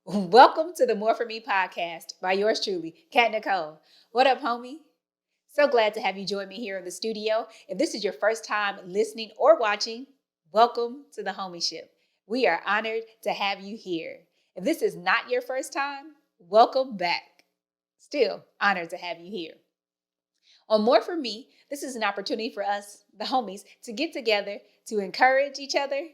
Welcome to the More For Me podcast by yours truly, Kat Necole. What up, homie? So glad to have you join me here in the studio. If this is your first time listening or watching, welcome to the homie-ship. We are honored to have you here. If this is not your first time, welcome back. Still honored to have you here. On More For Me, this is an opportunity for us, the homies, to get together, to encourage each other,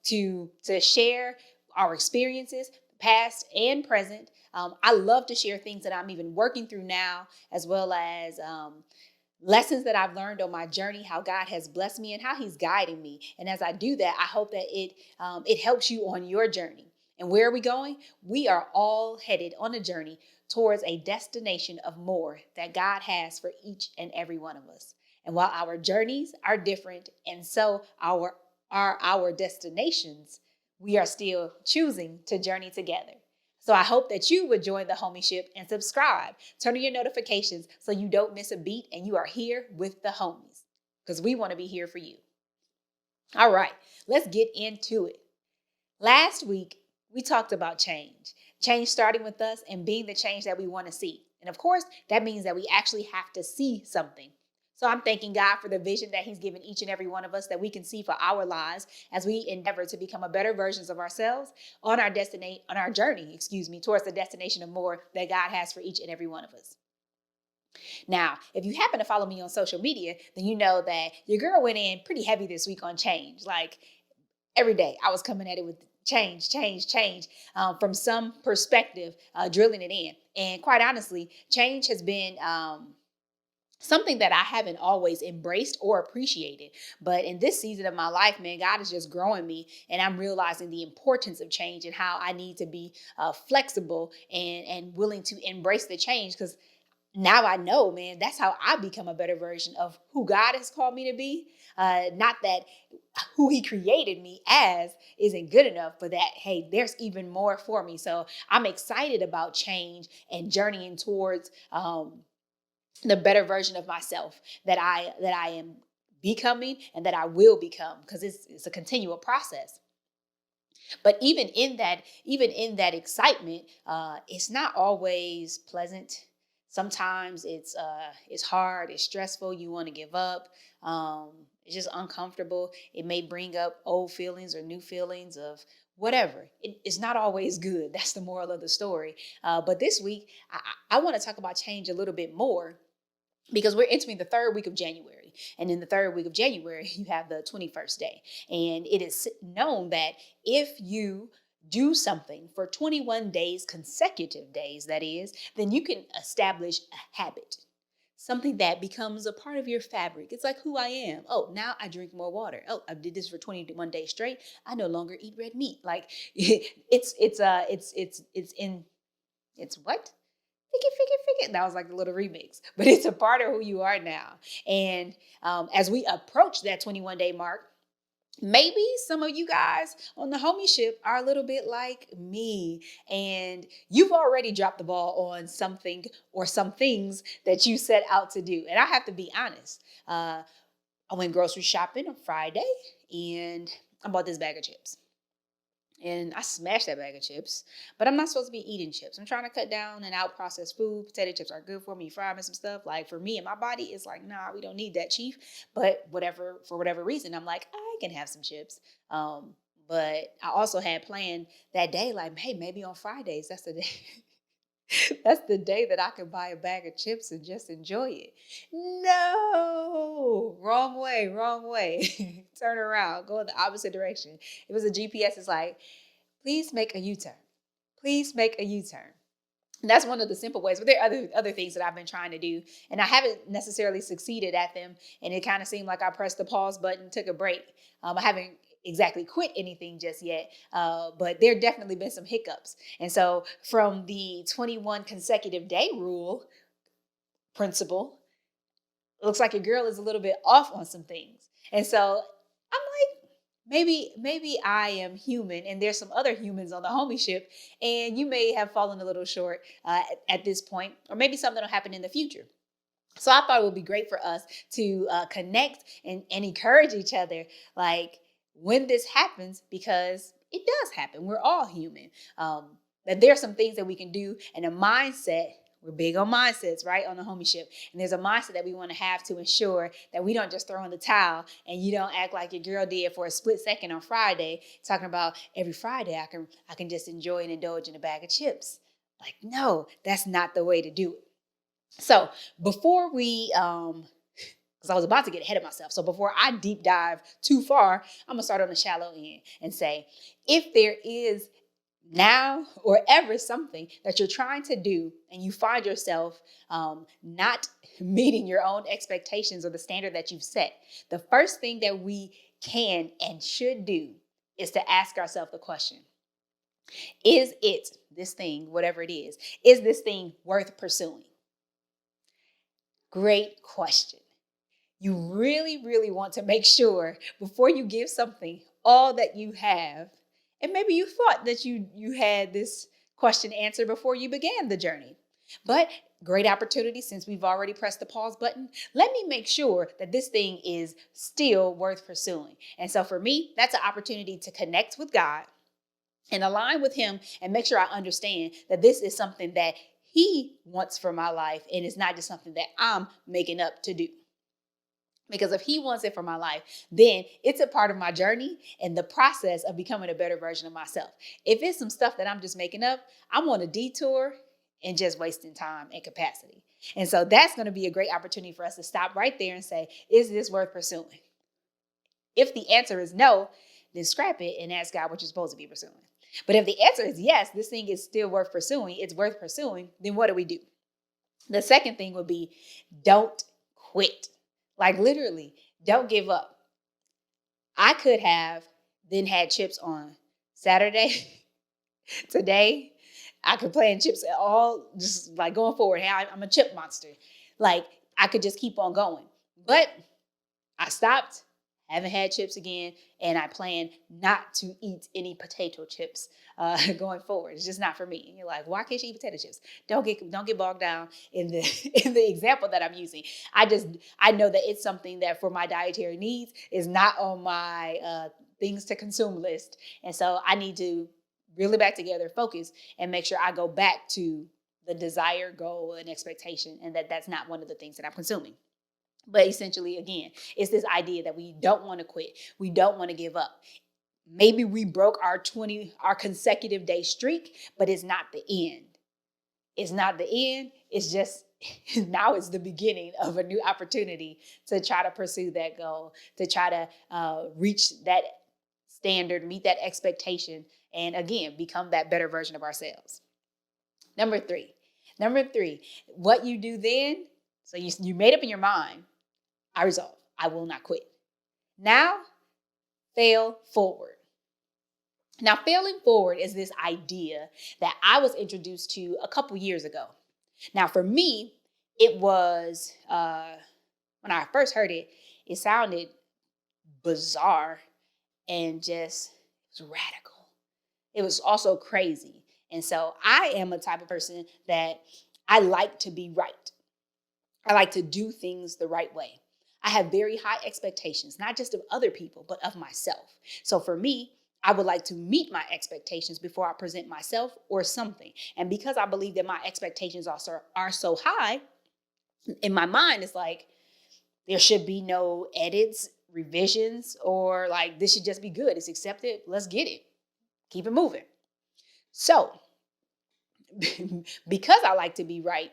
to share our experiences, past and present. I love to share things that I'm even working through now, as well as lessons that I've learned on my journey, how God has blessed me and how He's guiding me. And as I do that, I hope that it helps you on your journey. And where are we going? We are all headed on a journey towards a destination of more that God has for each and every one of us. And while our journeys are different, and so are our destinations, we are still choosing to journey together. So I hope that you would join the homieship and subscribe. Turn on your notifications so you don't miss a beat and you are here with the homies because we want to be here for you. All right, let's get into it. Last week, we talked about change starting with us and being the change that we want to see. And of course, that means that we actually have to see something. So I'm thanking God for the vision that He's given each and every one of us that we can see for our lives as we endeavor to become a better versions of ourselves on our journey, towards the destination of more that God has for each and every one of us. Now, if you happen to follow me on social media, then you know that your girl went in pretty heavy this week on change. Like every day I was coming at it with change, from some perspective, drilling it in. And quite honestly, change has been something that I haven't always embraced or appreciated. But in this season of my life, man, God is just growing me, and I'm realizing the importance of change and how I need to be flexible and willing to embrace the change, because now I know, man, that's how I become a better version of who God has called me to be. Not that who He created me as isn't good enough, but that, hey, there's even more for me. So I'm excited about change and journeying towards the better version of myself that I am becoming and that I will become, because it's a continual process. But even in that excitement, it's not always pleasant. Sometimes it's hard, it's stressful. You want to give up. It's just uncomfortable. It may bring up old feelings or new feelings of whatever. It's not always good. That's the moral of the story. But this week, I want to talk about change a little bit more, because we're entering the third week of January. And in the third week of January, you have the 21st day. And it is known that if you do something for 21 days, consecutive days, that is, then you can establish a habit, something that becomes a part of your fabric. It's like who I am. Oh, now I drink more water. Oh, I did this for 21 days straight. I no longer eat red meat. Like it's what? Figure. That was like a little remix, but it's a part of who you are now. And as we approach that 21-day mark, maybe some of you guys on the homieship are a little bit like me, and you've already dropped the ball on something or some things that you set out to do. And I have to be honest. I went grocery shopping on Friday, and I bought this bag of chips. And I smashed that bag of chips, but I'm not supposed to be eating chips. I'm trying to cut down and out processed food. Potato chips are good for me. Fry them and some stuff. Like for me and my body, it's like, nah, we don't need that, chief. But for whatever reason, I'm like, I can have some chips. But I also had planned that day, like, hey, maybe on Fridays, that's the day. That's the day that I could buy a bag of chips and just enjoy it. No, wrong way, wrong way. Turn around, go in the opposite direction. It was a GPS. It's like, please make a U-turn. Please make a U-turn. And that's one of the simple ways. But there are other things that I've been trying to do, and I haven't necessarily succeeded at them. And it kind of seemed like I pressed the pause button, took a break. I haven't exactly quit anything just yet, but there definitely been some hiccups. And so from the 21 consecutive day rule principle, it looks like your girl is a little bit off on some things. And so I'm like, maybe I am human and there's some other humans on the homieship, and you may have fallen a little short at this point, or maybe something will happen in the future. So I thought it would be great for us to connect and encourage each other, like when this happens, because it does happen. We're all human. that there are some things that we can do, and a mindset. We're big on mindsets, right? On the homie-ship. And there's a mindset that we want to have to ensure that we don't just throw in the towel and you don't act like your girl did for a split second on Friday, talking about every Friday I can just enjoy and indulge in a bag of chips. Like, no, that's not the way to do it. So before we, because I was about to get ahead of myself. So before I deep dive too far, I'm going to start on the shallow end and say, if there is now or ever something that you're trying to do and you find yourself not meeting your own expectations or the standard that you've set, the first thing that we can and should do is to ask ourselves the question, is it, this thing, whatever it is this thing worth pursuing? Great question. You really, really want to make sure before you give something all that you have. And maybe you thought that you had this question answered before you began the journey. But great opportunity, since we've already pressed the pause button. Let me make sure that this thing is still worth pursuing. And so for me, that's an opportunity to connect with God and align with him and make sure I understand that this is something that he wants for my life and it's not just something that I'm making up to do. Because if he wants it for my life, then it's a part of my journey and the process of becoming a better version of myself. If it's some stuff that I'm just making up, I'm on a detour and just wasting time and capacity. And so that's going to be a great opportunity for us to stop right there and say, is this worth pursuing? If the answer is no, then scrap it and ask God what you're supposed to be pursuing. But if the answer is yes, this thing is still worth pursuing, it's worth pursuing, then what do? The second thing would be, don't quit. Like literally, don't give up. I could have then had chips on Saturday. Today, I could play in chips at all, just like going forward. Hey, I'm a chip monster. Like I could just keep on going. But I stopped, haven't had chips again, and I plan not to eat any potato chips going forward. It's just not for me. And you're like, why can't you eat potato chips? Don't get bogged down in the in the example that I'm using. I know that it's something that for my dietary needs is not on my things to consume list, and so I need to reel it back together, focus, and make sure I go back to the desire, goal, and expectation, and that's not one of the things that I'm consuming. But essentially, again, it's this idea that we don't want to quit. We don't want to give up. Maybe we broke our consecutive day streak, but it's not the end. It's not the end. It's just now it's the beginning of a new opportunity to try to pursue that goal, to try to reach that standard, meet that expectation, and again, become that better version of ourselves. Number three, what you do then, so you made up in your mind, I resolve, I will not quit. Now, fail forward. Now, failing forward is this idea that I was introduced to a couple years ago. Now, for me, it was, when I first heard it, it sounded bizarre and just it was radical. It was also crazy. And so I am a type of person that I like to be right. I like to do things the right way. I have very high expectations, not just of other people, but of myself. So for me, I would like to meet my expectations before I present myself or something. And because I believe that my expectations are so high, in my mind, it's like there should be no edits, revisions, or like this should just be good. It's accepted. Let's get it. Keep it moving. So because I like to be right,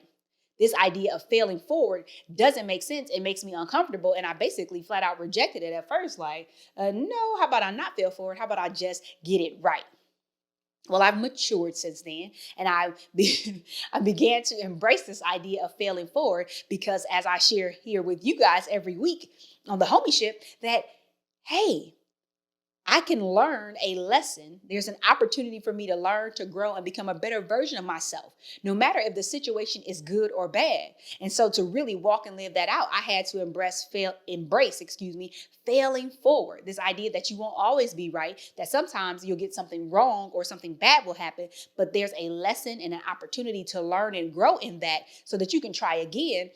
this idea of failing forward doesn't make sense. It makes me uncomfortable. And I basically flat out rejected it at first. Like, no, how about I not fail forward? How about I just get it right? Well, I've matured since then, and I began to embrace this idea of failing forward because as I share here with you guys every week on the homie-ship that, hey, I can learn a lesson. There's an opportunity for me to learn, to grow, and become a better version of myself, no matter if the situation is good or bad. And so to really walk and live that out, I had to embrace failing forward. This idea that you won't always be right, that sometimes you'll get something wrong or something bad will happen, but there's a lesson and an opportunity to learn and grow in that so that you can try again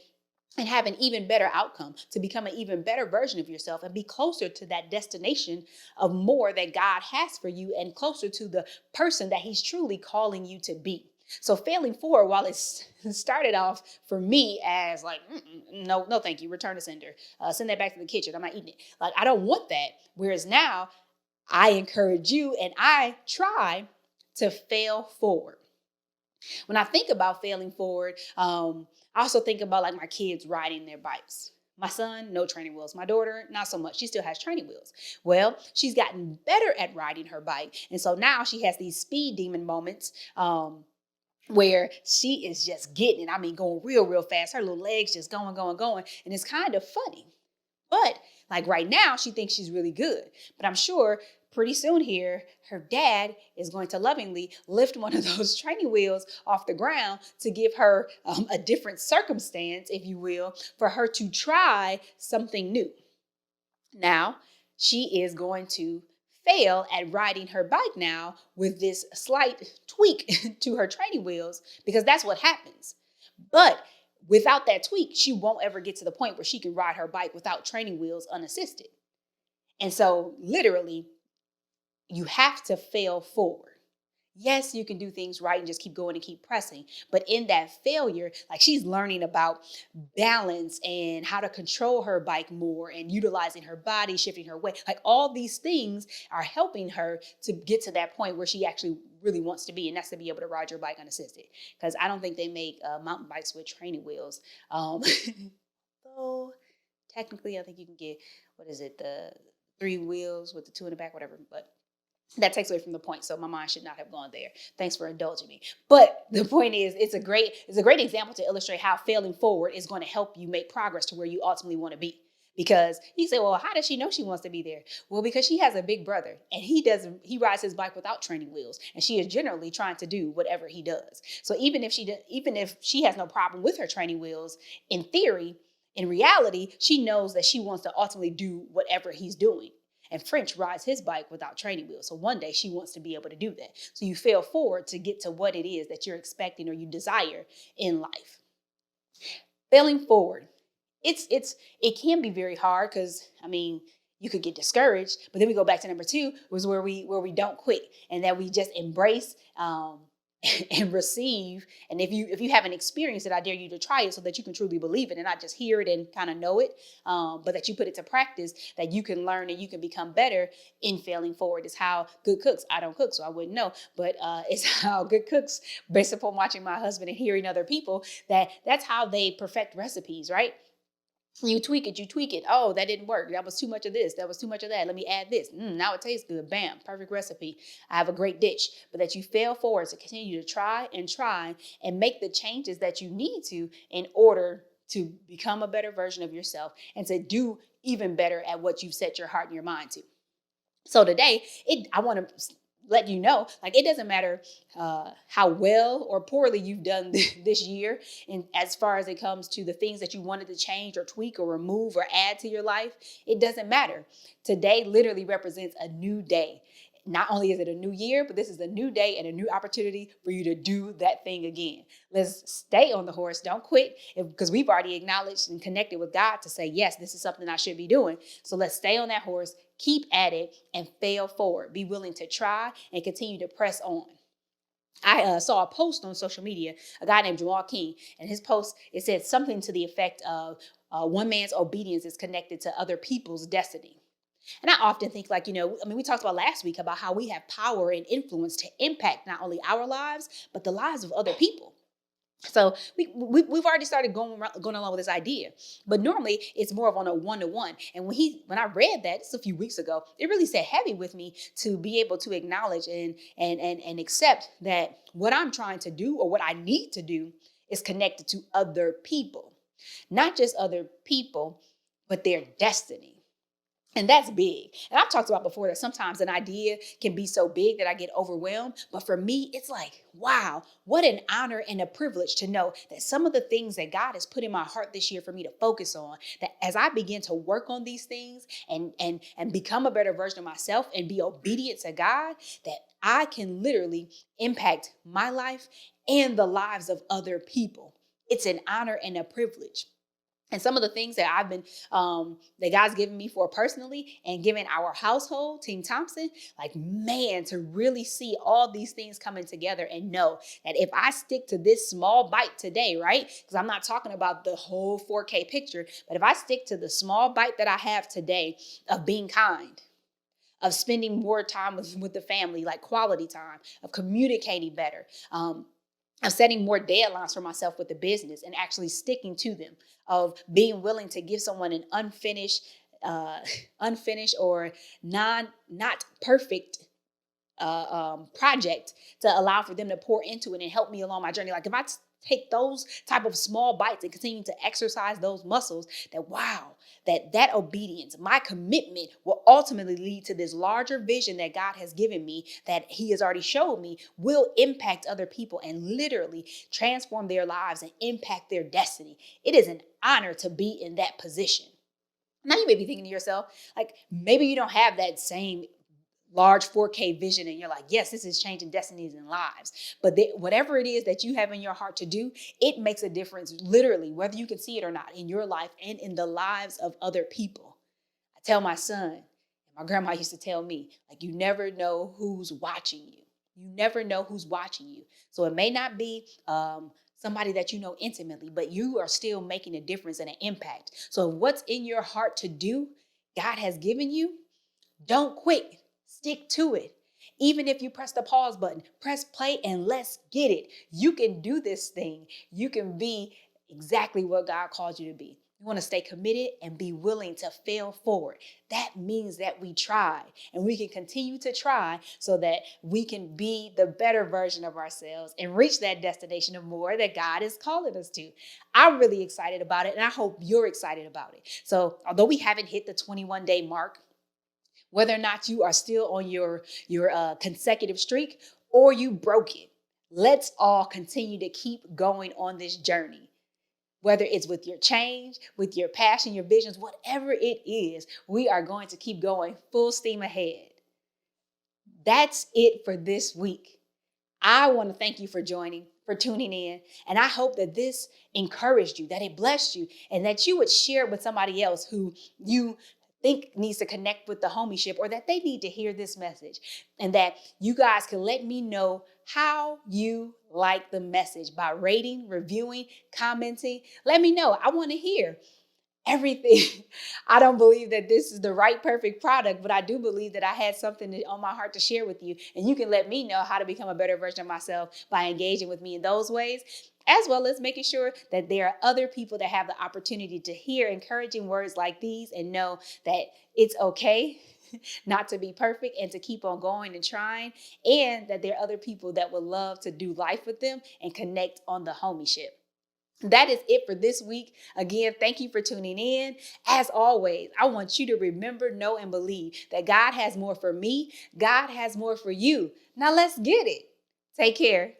and have an even better outcome, to become an even better version of yourself and be closer to that destination of more that God has for you and closer to the person that he's truly calling you to be. So failing forward, while it's started off for me as like, no, no, thank you, return to sender, send that back to the kitchen. I'm not eating it. Like, I don't want that. Whereas now I encourage you and I try to fail forward. When I think about failing forward, I also think about like my kids riding their bikes. My son, no training wheels. My daughter, not so much. She still has training wheels. Well, she's gotten better at riding her bike. And so now she has these speed demon moments where she is just getting it. I mean, going real, real fast. Her little legs just going, going, going. And it's kind of funny. But like right now, she thinks she's really good. But I'm sure pretty soon here, her dad is going to lovingly lift one of those training wheels off the ground to give her a different circumstance, if you will, for her to try something new. Now, she is going to fail at riding her bike now with this slight tweak to her training wheels, because that's what happens. But without that tweak, she won't ever get to the point where she can ride her bike without training wheels unassisted. And so literally, you have to fail forward. Yes, you can do things right and just keep going and keep pressing. But in that failure, like, she's learning about balance and how to control her bike more and utilizing her body, shifting her weight. Like, all these things are helping her to get to that point where she actually really wants to be. And that's to be able to ride your bike unassisted. Because I don't think they make mountain bikes with training wheels. So technically, I think you can get, what is it, the 3 wheels with the 2 in the back, whatever. But that takes away from the point. So my mind should not have gone there. Thanks for indulging me. But the point is, it's a great example to illustrate how failing forward is going to help you make progress to where you ultimately want to be. Because you say, well, how does she know she wants to be there? Well, because she has a big brother and he rides his bike without training wheels, and she is generally trying to do whatever he does. So even if she has no problem with her training wheels, in theory, in reality, she knows that she wants to ultimately do whatever he's doing. And French rides his bike without training wheels. So one day she wants to be able to do that. So you fail forward to get to what it is that you're expecting or you desire in life. Failing forward. It can be very hard because, I mean, you could get discouraged. But then we go back to number 2, was where we don't quit and that we just embrace and receive. And if you haven't experienced it, I dare you to try it so that you can truly believe it and not just hear it and kind of know it, but that you put it to practice, that you can learn and you can become better in failing forward. It's how good cooks. I don't cook, so I wouldn't know, but it's how good cooks, based upon watching my husband and hearing other people, that's how they perfect recipes, right? You tweak it. Oh, that didn't work. That was too much of this. That was too much of that. Let me add this. Now it tastes good. Bam, perfect recipe. I have a great dish. But that you fail forward to continue to try and make the changes that you need to in order to become a better version of yourself and to do even better at what you've set your heart and your mind to. So today, I want to let you know, like, it doesn't matter how well or poorly you've done this year, and as far as it comes to the things that you wanted to change or tweak or remove or add to your life, it doesn't matter. Today literally represents a new day. Not only is it a new year, but this is a new day and a new opportunity for you to do that thing again. Let's stay on the horse. Don't quit, because we've already acknowledged and connected with God to say, yes, this is something I should be doing. So let's stay on that horse, keep at it, and fail forward. Be willing to try and continue to press on. I saw a post on social media, a guy named Jamal King, and his post, it said something to the effect of one man's obedience is connected to other people's destiny. And I often think, like, we talked about last week about how we have power and influence to impact not only our lives, but the lives of other people. So we've already started going along with this idea, but normally it's more of on a one-to-one. And when I read that just a few weeks ago, it really sat heavy with me to be able to acknowledge and accept that what I'm trying to do or what I need to do is connected to other people, not just other people, but their destiny. And that's big. And I've talked about before that sometimes an idea can be so big that I get overwhelmed. But for me, it's like, wow, what an honor and a privilege to know that some of the things that God has put in my heart this year for me to focus on, that as I begin to work on these things and become a better version of myself and be obedient to God, that I can literally impact my life and the lives of other people. It's an honor and a privilege. And some of the things that I've been, that God's given me for personally and given our household, Team Thompson, like, man, to really see all these things coming together and know that if I stick to this small bite today, right? Because I'm not talking about the whole 4K picture, but if I stick to the small bite that I have today of being kind, of spending more time with the family, like quality time, of communicating better, of setting more deadlines for myself with the business and actually sticking to them, of being willing to give someone an uh, unfinished or not perfect project to allow for them to pour into it and help me along my journey. Like, if I take those type of small bites and continue to exercise those muscles, that wow, that obedience, my commitment will ultimately lead to this larger vision that God has given me, that he has already showed me, will impact other people and literally transform their lives and impact their destiny. It is an honor to be in that position. Now you may be thinking to yourself, like, maybe you don't have that same large 4K vision and you're like, yes, this is changing destinies and lives. But whatever it is that you have in your heart to do, it makes a difference, literally, whether you can see it or not, in your life and in the lives of other people. I tell my son, and my grandma used to tell me, like, you never know who's watching you. You never know who's watching you. So it may not be somebody that you know intimately, but you are still making a difference and an impact. So what's in your heart to do, God has given you, don't quit. Stick to it. Even if you press the pause button, press play and let's get it. You can do this thing. You can be exactly what God called you to be. You want to stay committed and be willing to fail forward. That means that we try, and we can continue to try so that we can be the better version of ourselves and reach that destination of more that God is calling us to. I'm really excited about it, and I hope you're excited about it. So although we haven't hit the 21-day mark, whether or not you are still on your consecutive streak or you broke it, let's all continue to keep going on this journey. Whether it's with your change, with your passion, your visions, whatever it is, we are going to keep going full steam ahead. That's it for this week. I want to thank you for joining, for tuning in. And I hope that this encouraged you, that it blessed you, and that you would share it with somebody else who you think needs to connect with the homieship, or that they need to hear this message. And that you guys can let me know how you like the message by rating, reviewing, commenting. Let me know. I want to hear everything. I don't believe that this is the right perfect product, but I do believe that I had something on my heart to share with you. And you can let me know how to become a better version of myself by engaging with me in those ways, as well as making sure that there are other people that have the opportunity to hear encouraging words like these and know that it's okay not to be perfect and to keep on going and trying, and that there are other people that would love to do life with them and connect on the homieship. That is it for this week. Again, thank you for tuning in. As always, I want you to remember, know, and believe that God has more for me. God has more for you. Now let's get it. Take care.